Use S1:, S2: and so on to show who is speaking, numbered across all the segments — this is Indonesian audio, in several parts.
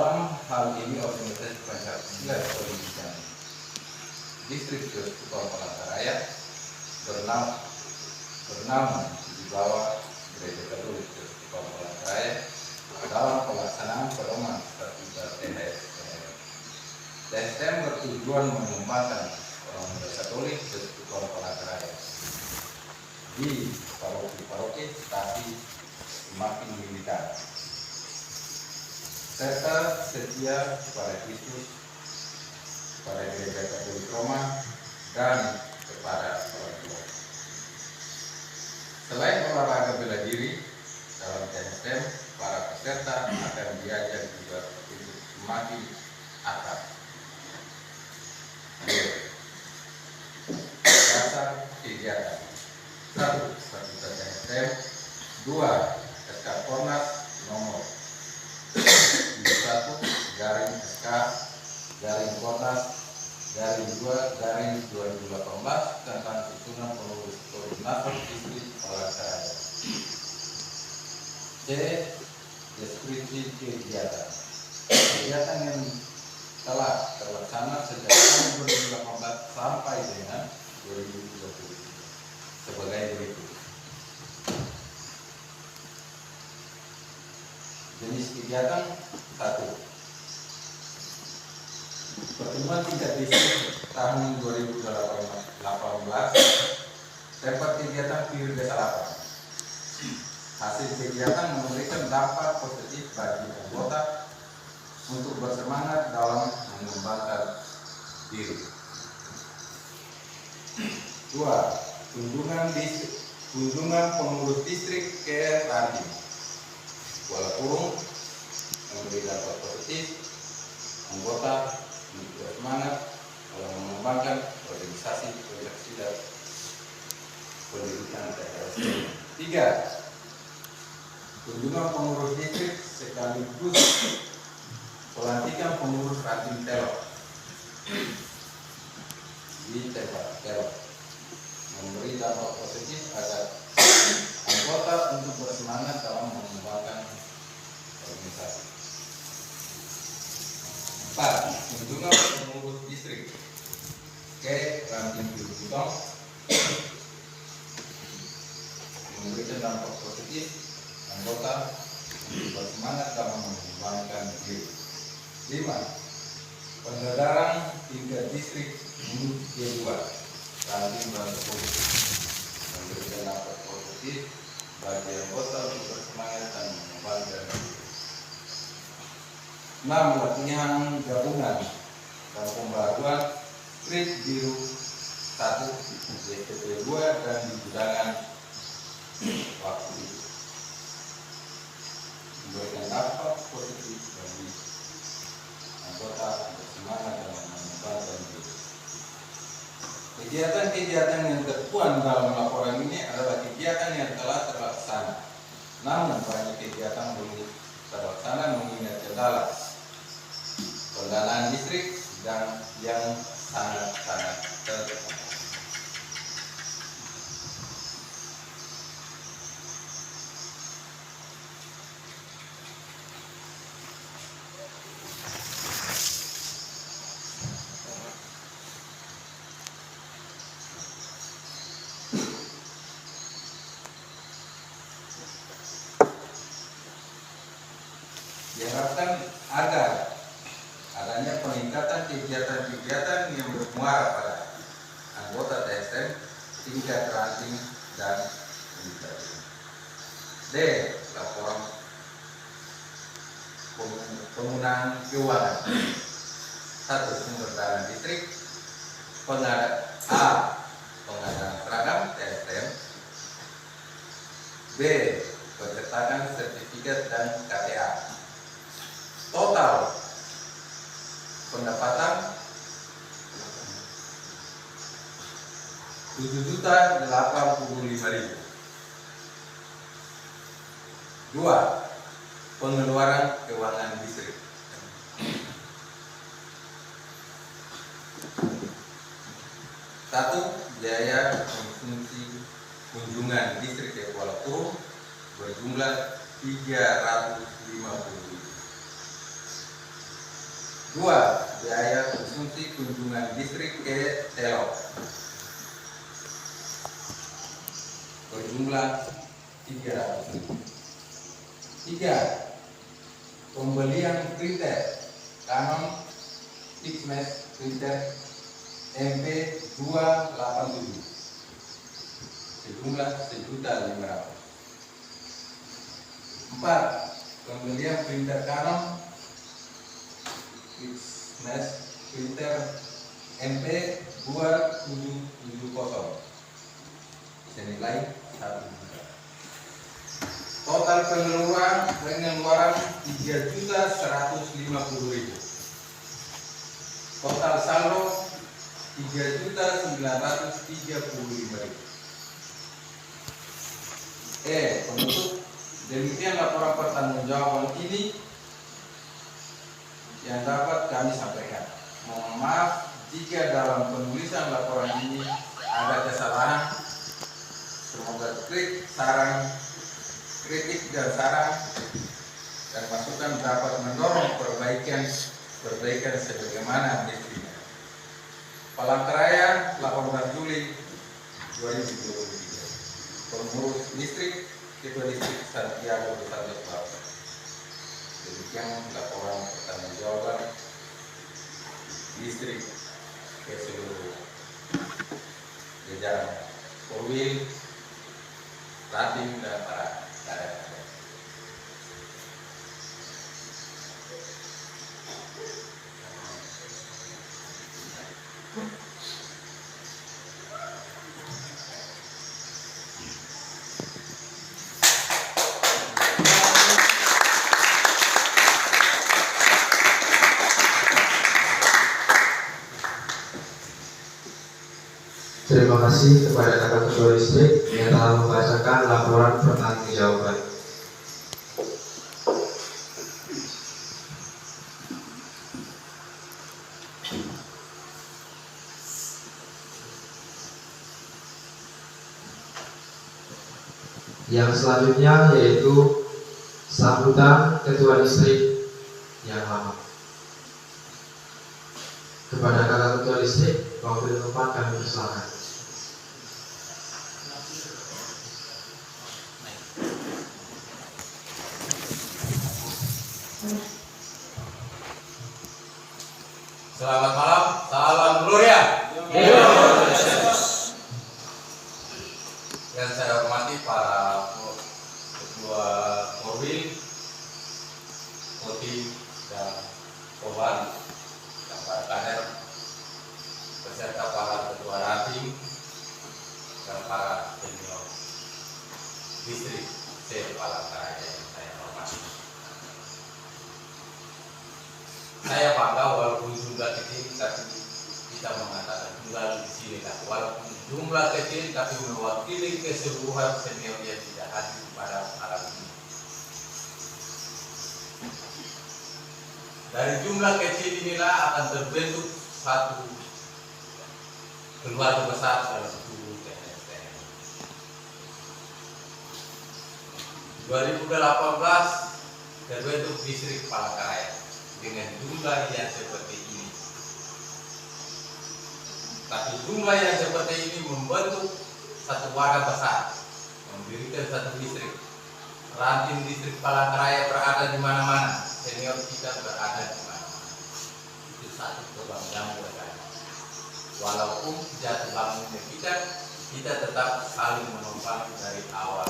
S1: Dalam hal ini organisasi Pancasila pendidikan Distrik Josko Palangkaraya bernama di bawah Gereja Katolik Josko Palangkaraya dalam pelaksanaan pedoman statuta THSM. THSM bertujuan mengembangkan orang muda Katolik Josko Palangkaraya di paroki-paroki stasi semakin militan, serta setia kepada Kristus, kepada Gereja Katolik Roma, dan kepada orang tua. Selain olahraga bela diri, dalam THSM, para peserta akan diajar juga untuk semakin akrab. Dasar kegiatan: 1. Statuta THSM. 2. SK Kornas nomor 1-Kornas-2-2018 tentang susunan pengurus koordinator distrik Palangkaraya. C. Deskripsi kegiatan. Kegiatan yang telah terlaksana sejak tahun 2018 sampai dengan 2020 sebagai berikut. Jenis kegiatan: 1. Pertemuan tingkat distrik tahun 2018. Tempat kegiatan PIR Desa Lapang. Hasil kegiatan memberikan dampak positif bagi anggota untuk bersemangat dalam mengembangkan diri. 2. Kunjungan pengurus distrik ke Ranting, Kuala Kurung, memberi dampak positif anggota untuk bersemangat dalam mengembangkan organisasi Pancasila pendidikan THSM. 3. Kunjungan pengurus distrik sekaligus pelantikan pengurus Ranting Telok di tempat Telok, memberi dampak positif agar anggota untuk bersemangat dalam mengembangkan organisasi. 4. Kunjungan pengurus distrik ke Ranting Bintang, memberikan dampak positif anggota untuk bersemangat dalam mengembangkan diri. 5. Penggeledahan tingkat distrik K2 Ranting Bantepur, memberikan dampak positif bagi anggota untuk bersemangat dan mengembangkan diri. 6. Latihan gabungan dan pembaruan Street Biru 1, JPP 2 dan di gudangan waktu itu, memberikan dampak positif bagi anggota bersemangat dalam mengembangkan diri. Kegiatan-kegiatan yang tertuang dalam laporan ini adalah kegiatan yang telah terlaksana. Namun banyak kegiatan belum terlaksana mengingat kendala pendanaan distrik dan yang sangat-sangat terbatas. Diharapkan agar adanya peningkatan kegiatan-kegiatan yang bermuara pada anggota THSM tingkat ranting dan inisiatif. D. Laporan penggunaan keuangan. 1. Sumber dana distrik. Pengadaan seragam THSM. B. Pencetakan sertifikat dan KTA. Total pendapatan 7.085.000. 2. Pengeluaran keuangan distrik. 1. Biaya konsumsi kunjungan distrik ke Kuala Kurung berjumlah 350.000. Dua, biaya konsumsi kunjungan listrik ke Telok berjumlah 300.000. Tiga, pembelian printer Canon Pixmesh printer MP287 sejumlah 1.500.000. Empat, pembelian printer Canon Pixmesh printer MP2770 senilai 1 juta. Total pengeluaran 3.150.000. Total saldo 3.935.000. Untuk demikian laporan pertanggungjawaban ini yang dapat kami sampaikan. Mohon maaf jika dalam penulisan laporan ini ada kesalahan. Semoga kritik dan saran dan masukan dapat mendorong perbaikan sebagaimana mestinya. Palangkaraya 18 Juli 2023. Pengurus listrik Ketua Distrik Santiago de Santos Barat. Demikian laporan pertanggungjawaban listrik ke seluruh jajaran Korwil, Ratim dan para kader.
S2: Terima kasih kepada Kakak Ketua Distrik yang telah membacakan laporan pertanggungjawaban. Yang selanjutnya yaitu sambutan Ketua Distrik yang lama. Kepada Kakak Ketua Distrik, waktu tempat kami persilakan.
S1: Selamat malam, salam Gloria. Yang saya hormati para ketua Korwil, Kodim dan Koban, dan para kader, beserta para ketua Ratim dan para senior distrik Palangkaraya yang saya hormati. Saya bangga walaupun jumlah kecil, tapi kita mengatakan jumlah di sini lah. Walaupun jumlah kecil, tapi mewakili keseluruhan senior yang tidak hadir pada malam ini. Dari jumlah kecil inilah akan terbentuk satu keluarga besar dalam tubuh TNS. 2018 terbentuk distrik Palangkaraya dengan jumlah yang seperti ini. Tapi jumlah yang seperti ini membentuk satu wadah besar, mendirikan satu distrik. Ranting distrik Palangkaraya berada di mana-mana, senior kita berada di mana-mana. Itu satu kebanggaan buat kami. Walaupun jatuh bangunnya kita tetap saling menopang dari awal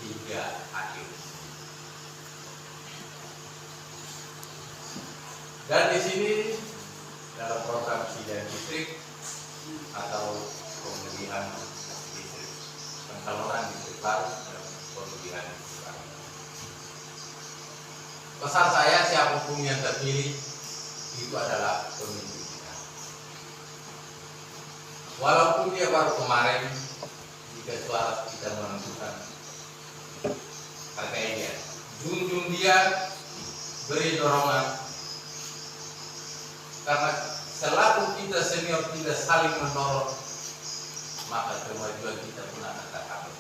S1: hingga akhir. Dan di sini dalam program sidang distrik atau pemilihan distrik, pencalonan distrik baru dan pemilihan distrik baru. Pesan saya, siapapun yang terpilih itu adalah pemimpin kita. Walaupun dia baru kemarin, jika suara kita menentukan, hargai dia, junjung dia, beri dorongan. Karena selalu kita senior kita saling mendorong, maka kemajuan kita pun akan tercapai.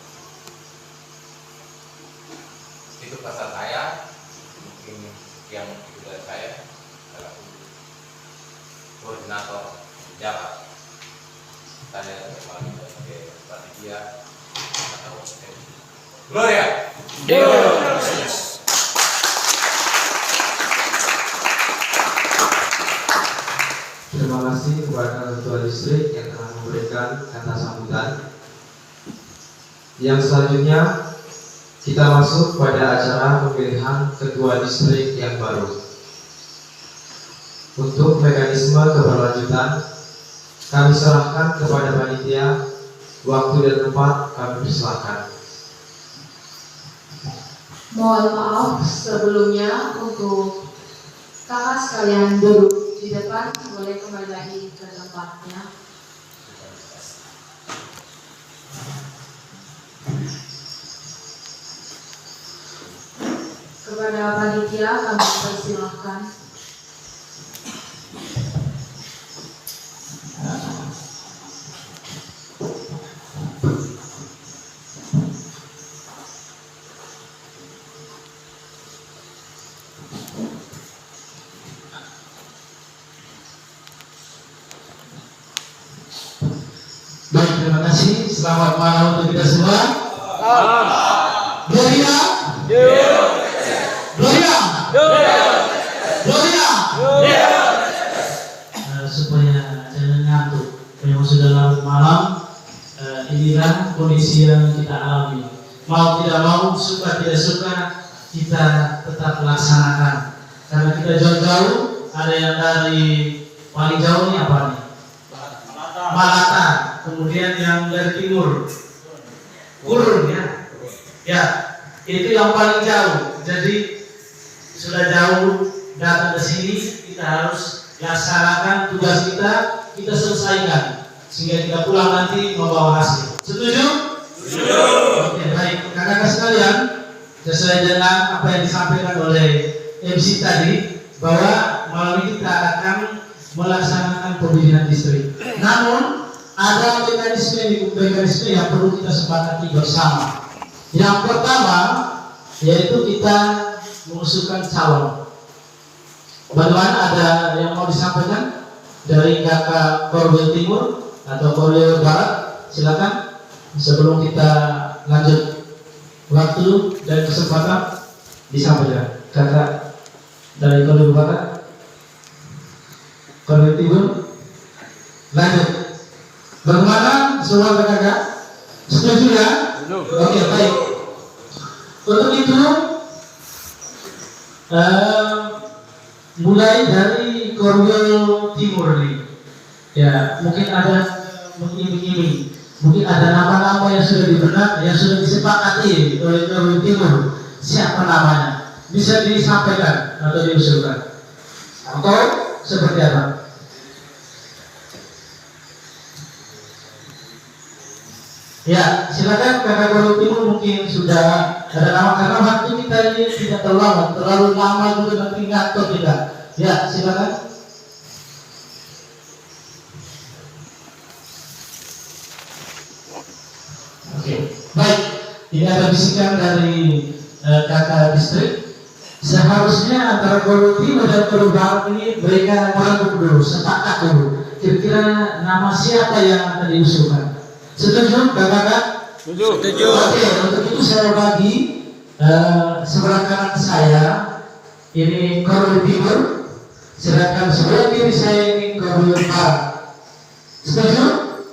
S1: Itu pesan saya. Mungkin sekian itu dari saya. koordinator Jakarta. Saya kembali sebagai panitia atau Gloria.
S2: Terima kasih kepada Ketua Distrik yang telah memberikan kata sambutan. Yang selanjutnya kita masuk pada acara pemilihan Ketua Distrik yang baru. Untuk mekanisme keberlanjutan, kami serahkan kepada panitia. Waktu dan tempat kami persilahkan.
S3: Mohon maaf sebelumnya untuk kakak sekalian duduk di depan, boleh kembali lagi ke tempatnya. Kepada panitia kami persilahkan.
S4: Baik, terima kasih. Selamat malam untuk kita semua. Gloria. Gloria. Gloria. Supaya jangan ngantuk. Memang sudah larut malam. Inilah kondisi yang kita alami. Mau tidak mau, suka tidak suka, kita tetap laksanakan. Karena kita jauh-jauh, ada yang dari paling jauh ini apa nih? Malata. Kemudian yang dari timur, Kurun ya. Ya, itu yang paling jauh. Jadi sudah jauh datang ke sini, kita harus laksanakan tugas kita selesaikan sehingga kita pulang nanti membawa hasil. Setuju? Setuju. Oke, baik. Kakak-kakak sekalian, sesuai dengan apa yang disampaikan oleh MC tadi, bahwa malam ini kita akan melaksanakan pemilihan distrik. Namun ada mekanisme yang perlu kita sepakati bersama. Yang pertama yaitu kita mengusulkan calon. Bagaimana, ada yang mau disampaikan dari kakak Korwil Timur atau Korwil Barat? Silakan sebelum kita lanjut, waktu dan kesempatan disampaikan. Kakak dari Korwil Barat, Korwil Timur, lanjut. Bagaimana semua kakak? Setuju ya? Oke, baik. Untuk itu mulai dari Korwil Timur nih. Ya, mungkin ada begini. Mungkin ada nama-nama yang sudah dibenak, yang sudah disepakati oleh Korwil Timur. Siapa namanya? Bisa disampaikan atau diusulkan? Atau seperti apa? Ya, silakan kakak Korwil Timur, mungkin sudah ada nama, karena waktu kita ini tidak terlalu lama juga nanti ngantor kita. Ya, silakan. Oke, baik. Ini ada bisikan dari kakak distrik. Seharusnya antara Korwil Timur dan Korwil Barat ini mereka merangkul dulu, sepakat dulu. Kira-kira nama siapa yang akan diusulkan? Setuju, kakak? Setuju. Oke, untuk itu saya bagi sebelah kanan saya ini Korwil Timur, sedangkan sebelah kiri saya ini Korwil Barat. Setuju?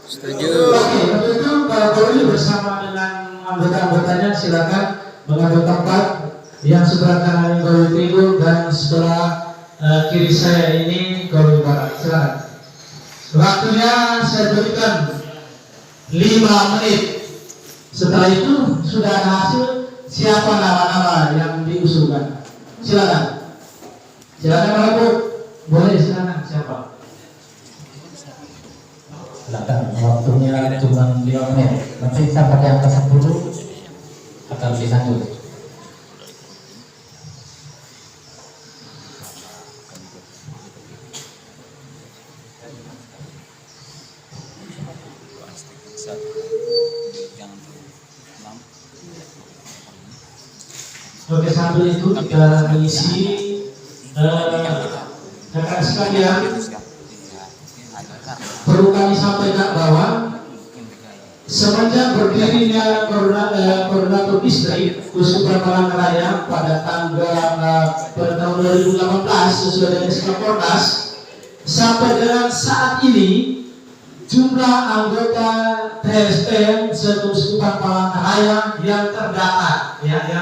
S4: Setuju. Oke, untuk itu Pak Korwil bersama dengan anggota-anggotanya silakan mengambil tempat yang sebelah kanan ini Korwil Timur dan sebelah kiri saya ini Korwil Barat. Silakan. Waktunya saya berikan 5 menit. Setelah itu sudah ada hasil, siapa nama-nama yang diusulkan. Silakan. Silakan Bu. Boleh, silakan. Siapa?
S5: Silakan. Waktunya cuma 5 menit. Nanti sampai yang ke 10 akan dilanjut.
S4: Oke, sambil itu kita mengisi kakak sekalian. perlu kami sampaikan bahwa semenjak berdirinya koordinator distrik Uskupan Palangkaraya pada tahun 2018 sesuai dengan SK Kordas, sampai dengan saat ini jumlah anggota TSM Uskupan Palangkaraya yang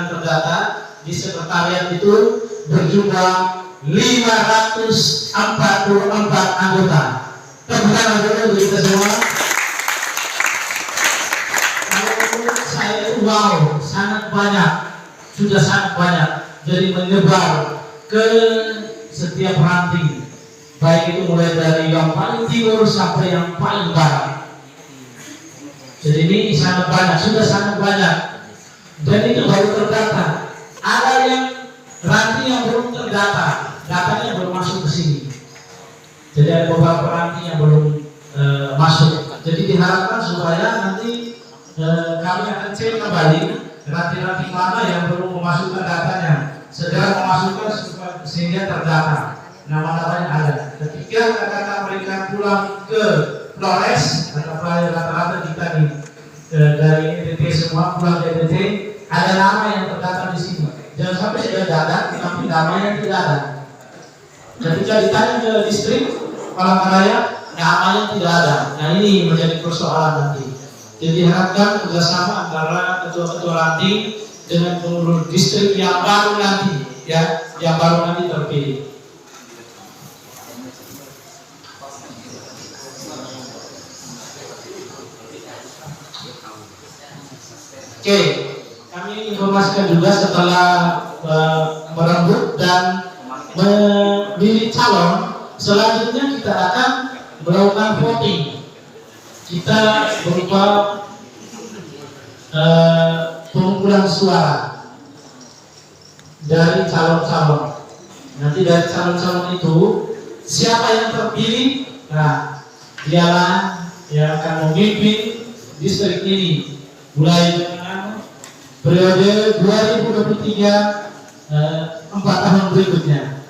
S4: terdata di sekretariat itu berjumlah 544 anggota. Tepuk tangan untuk kita semua. Menurut saya wow, sangat banyak, sudah sangat banyak. Jadi menyebar ke setiap ranting, baik itu mulai dari yang paling timur sampai yang paling barat. Jadi ini sangat banyak, sudah sangat banyak. Dan itu baru terdata. Ada yang ranting yang belum terdata, datanya belum masuk ke sini. Jadi ada beberapa ranting yang belum masuk. Jadi diharapkan supaya nanti kami akan cek kembali ranting-ranting mana yang belum memasukkan datanya, segera memasukkan sehingga terdata nama-namanya ada. Ketika katakan mereka pulang ke Flores, katakan rata-rata kita dari NTT semua pulang ke NTT, ada nama yang terdata di sini. Jangan sampai sudah ada, tapi namanya tidak ada. Ketika ditanya ke distrik Palangkaraya, namanya tidak ada. Nah ini menjadi persoalan nanti. Jadi diharapkan kerjasama antara ketua-ketua ranting dengan pengurus distrik yang baru nanti, ya, yang baru nanti terpilih. Oke, kami informasikan juga setelah merembuk dan memilih calon, selanjutnya kita akan melakukan voting. Kita berupa pengumpulan suara dari calon-calon. Nanti dari calon-calon itu siapa yang terpilih, nah dialah yang akan memimpin distrik ini mulai dengan periode 2023 4 tahun berikutnya.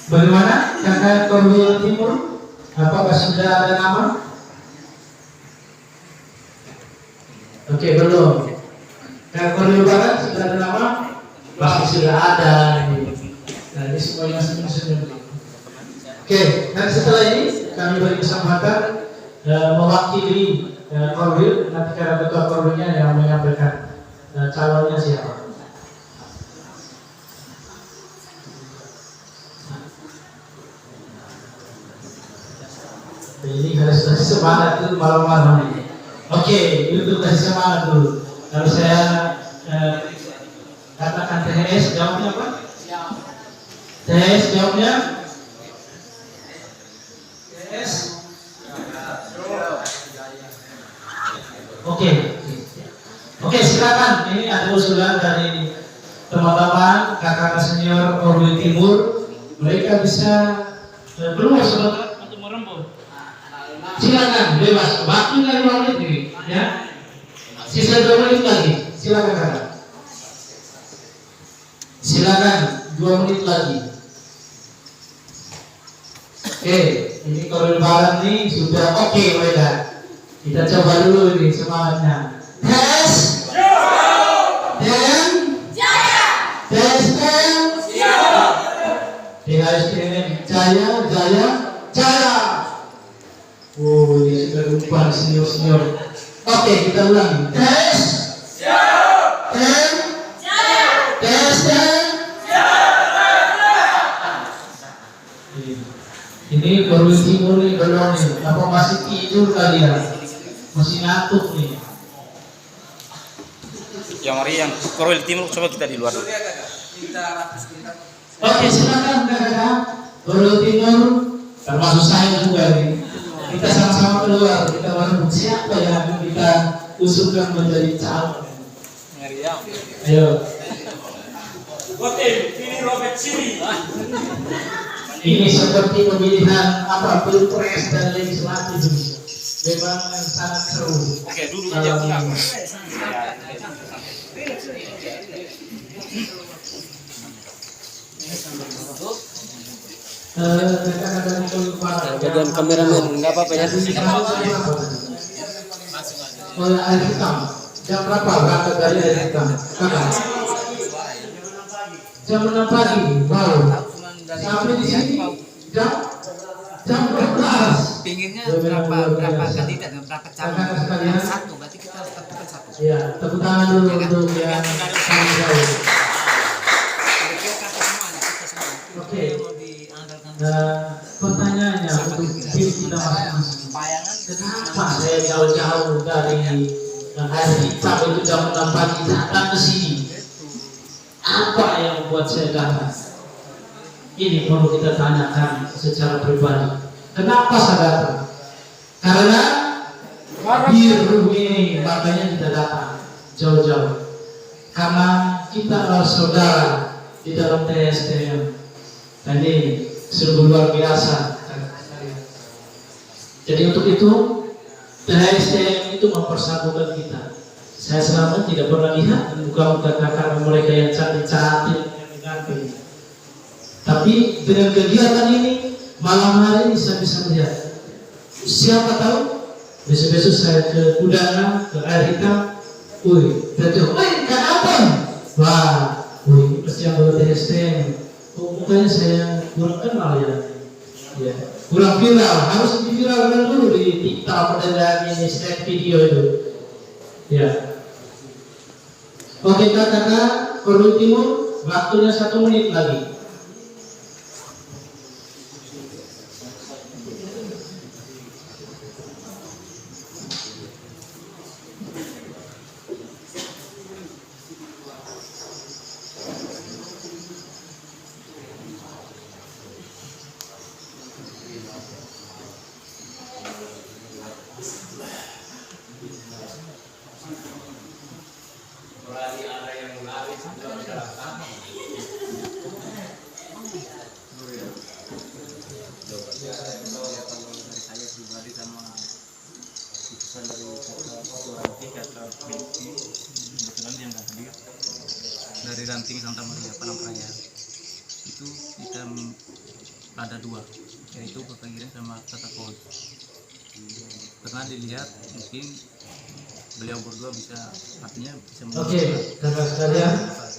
S4: Bagaimana Kakak Korwil Timur? Apakah sudah ada nama? Oke, belum. Kakak Korwil Barat sudah ada nama? Pasti sudah ada. Nah, ini semuanya senyum-senyum. Oke, dan setelah ini kami beri kesempatan mewakili Korwil, nanti karena ketua Korwilnya yang menyampaikan calonnya siapa. Ini harus kasih semangat dulu malam-malam ini. Oke, itu kasih semangat dulu. Kalau saya katakan THS, jawabnya apa? THS jawabnya? THS. Oke, silakan. Ini ada usulan dari teman-teman kakak senior Korwil Timur. Mereka bisa keluar sebentar untuk merembuk. Silakan, bebas. Waktunya 5 menit ini, ya. Sisa 2 menit lagi. Silakan kakak. Silakan 2 menit lagi. Oke, ini Korwil Barat nih sudah oke, mereka. Kita coba dulu ini semangatnya. Tes. Dan TSM TSM Jaya. Oh, ini sudah lupa senior. Oke, kita ulangi. Ini Korwil Timur nih belum nih. Apa masih tidur kalian? Masih ngantuk nih.
S6: Yang hari yang Korwil Timur coba kita di luar dulu.
S4: Oke, silakan kakak. Korwil Timur termasuk saya juga nih. Kita sama-sama keluar. Kita baru siapa yang akan kita usulkan menjadi calon. Ayo. Ini seperti pemilihan apa pilpres dan legislatif ini. Memang sangat seru.
S6: Oke, duduk aja.
S4: Bagian kameramen nggak apa-apa ya.
S2: Oleh air hitam. Jam berapa berangkat dari air hitam? Kakak. Jam 6 pagi. Wow. Sampai di sini jam 12.
S7: Pinginnya berapa kandidat dan berapa calon?
S2: Kakak sekalian.
S7: Satu, berarti kita harus tentukan satu.
S2: Ya, tepuk tangan dulu untuk yang paling jauh.
S7: Kira-kira kata semuanya, kita semua.
S2: Oke.
S7: Mau diandalkan.
S2: Pertanyaannya untuk diri kita masing-masing.
S7: Bayangan
S2: Kenapa saya jauh-jauh dari air hitam itu jam 6 pagi datang ke sini? Apa yang membuat saya datang? Ini perlu kita tanyakan secara pribadi. Kenapa saya datang? Karena biru ini, makanya kita datang jauh-jauh. Karena kita adalah saudara di dalam TSDM. Dan ini sungguh luar biasa. Jadi untuk itu TSDM itu mempersatukan kita. Saya selama tidak pernah lihat muka-muka kakak mereka yang cantik-cantik yang ganteng. Tapi dengan kegiatan ini malam hari ini saya bisa melihat. Siapa tahu besok-besok saya ke Kudangan, ke air hitam. Betul. Kenapa? Wah, ini pasti yang bawa TSDM. Mukanya saya kurang kenal ya. Kurang viral, harus diviralkan dulu di TikTok dan ini snap video itu. Ya. Oke kakak, Korwil Timur, waktunya 1 menit lagi.
S7: dari ranting Santa Maria Palangkaraya itu kita ada 2, yaitu Bapak Giring sama Tata Pol. Karena dilihat mungkin beliau berdua bisa, artinya bisa
S2: Oke, kakak sekalian,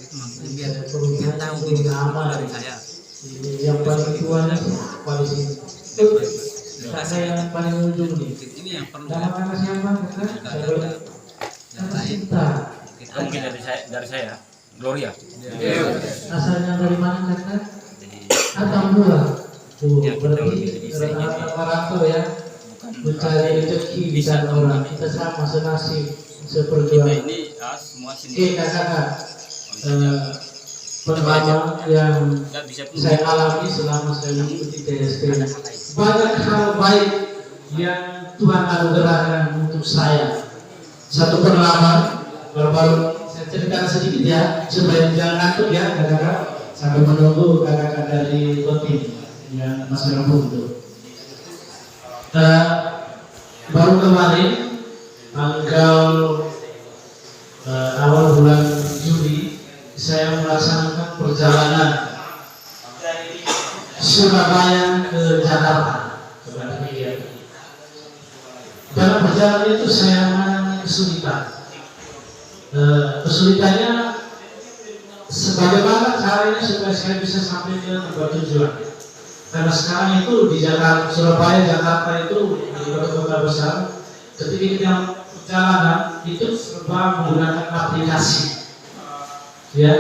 S7: itu maksudnya biar tahu ini
S2: nama
S7: dari saya.
S2: yang paling tuanya paling sini. Kakak yang paling ujung nih.
S7: Ini yang perlu
S2: Nama kakak siapa kakak? Kakak Sinta.
S6: Mungkin dari saya, Gloria.
S2: Asalnya dari mana kakak? Atambua. Berarti orang tua ya. Mencari rezeki bisa orang. Kita sama senasib seperti
S6: Kita ini semua sini.
S2: kakak. Pengalaman yang
S6: Nggak bisa pun.
S2: saya alami selama saya mengikuti TSD, banyak hal baik yang Tuhan anugerahkan untuk saya. Satu pengalaman baru saya ceritakan sedikit ya, supaya jangan ngantuk ya kakak, sambil menunggu kakak dari Kotim yang masih rambut itu. Baru kemarin tanggal awal bulan Juli saya melaksanakan perjalanan dari Surabaya ke Jakarta. Dalam perjalanan itu saya mengalami kesulitan. Kesulitannya sebagaimana caranya supaya saya bisa sampai ke tempat tujuan. Karena sekarang itu di Jakarta, Surabaya, Jakarta itu di kota-kota besar, ketika kita perjalanan itu serba menggunakan aplikasi. Ya,